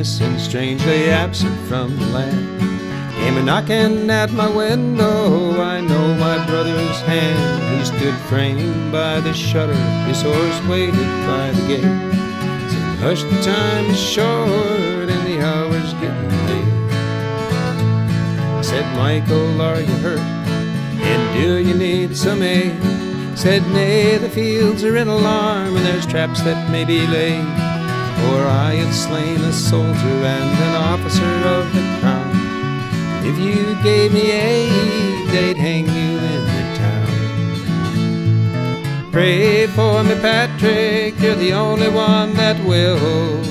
Christmas and strangely absent from the land. Came a knocking at my window, I know my brother's hand. He stood framed by the shutter, his horse waited by the gate. Said, hush, the time is short and the hour's getting late. I said, Michael, are you hurt? And do you need some aid? Said, nay, the fields are in alarm and there's traps that may be laid. For I have slain a soldier and an officer of the crown. If you gave me aid, they'd hang you in the town. Pray for me, Patrick, you're the only one that will.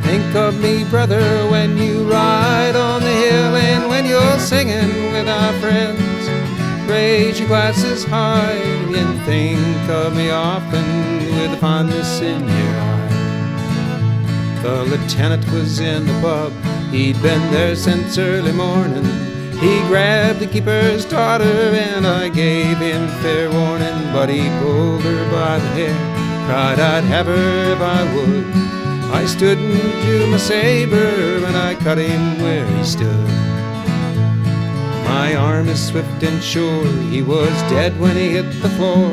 Think of me, brother, when you ride on the hill, and when you're singing with our friends. Raise your glasses high and think of me often with a fondness in your eye. The lieutenant was in the pub, he'd been there since early morning. He grabbed the keeper's daughter and I gave him fair warning. But he pulled her by the hair, cried I'd have her if I would. I stood and drew my saber and I cut him where he stood. My arm is swift and sure, he was dead when he hit the floor.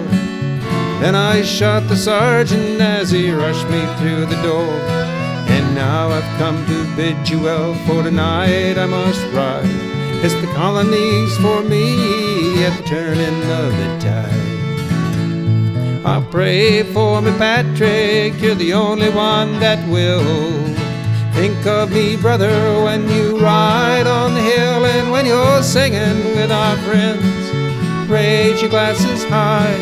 Then I shot the sergeant as he rushed me through the door. And now I've come to bid you well, for tonight I must ride. It's the colonies for me at the turning of the tide. I pray for me, Patrick, you're the only one that will. Think of me, brother, when you ride on the hill, and when you're singing with our friends. Raise your glasses high,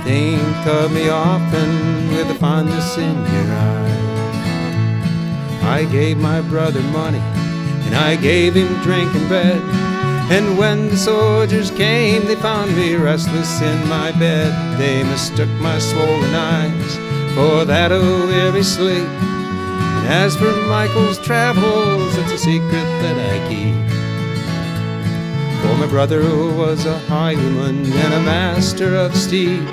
think of me often with a fondness in your eye. I gave my brother money, and I gave him drink and bread. And when the soldiers came, they found me restless in my bed. They mistook my swollen eyes for that of weary sleep. And as for Michael's travels, it's a secret that I keep. For my brother was a highwayman and a master of steed.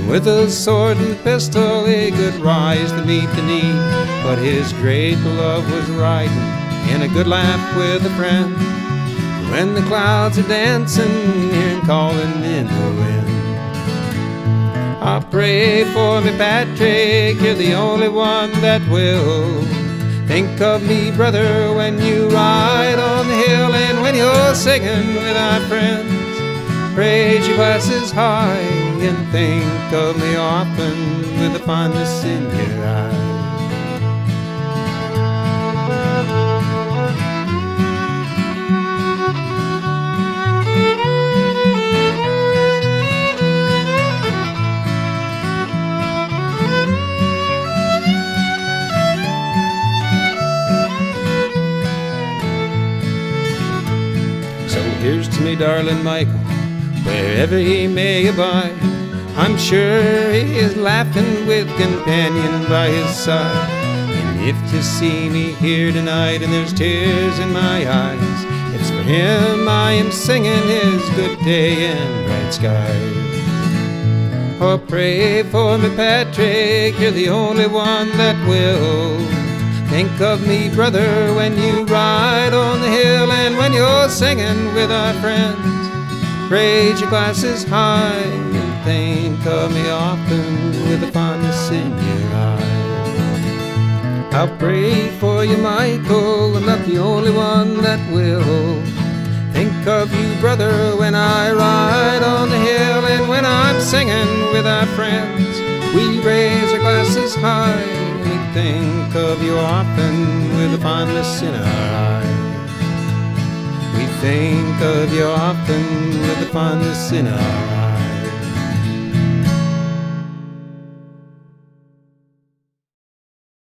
With a sword and pistol he could rise to meet the need. But his great love was riding in a good laugh with a friend. When the clouds are dancing, hear him calling in the wind. I pray for me, Patrick, you're the only one that will. Think of me, brother, when you ride on the hill, and when you're singing with our friends. Raise your glasses high and think of me often with a fondness in your eye. So here's to me, darling Michael, wherever he may abide. I'm sure he is laughing with companion by his side. And if you see me here tonight and there's tears in my eyes, it's for him I am singing his good day and bright skies. Oh, pray for me, Patrick, you're the only one that will. Think of me, brother, when you ride on the hill, and when you're singing with our friends. Raise your glasses high and think of me often with a fondness in your eye. I'll pray for you, Michael, I'm not the only one that will. Think of you, brother, when I ride on the hill, and when I'm singing with our friends. We raise our glasses high and we think of you often with a fondness in our eye. We think of you often with a fondness in our eyes.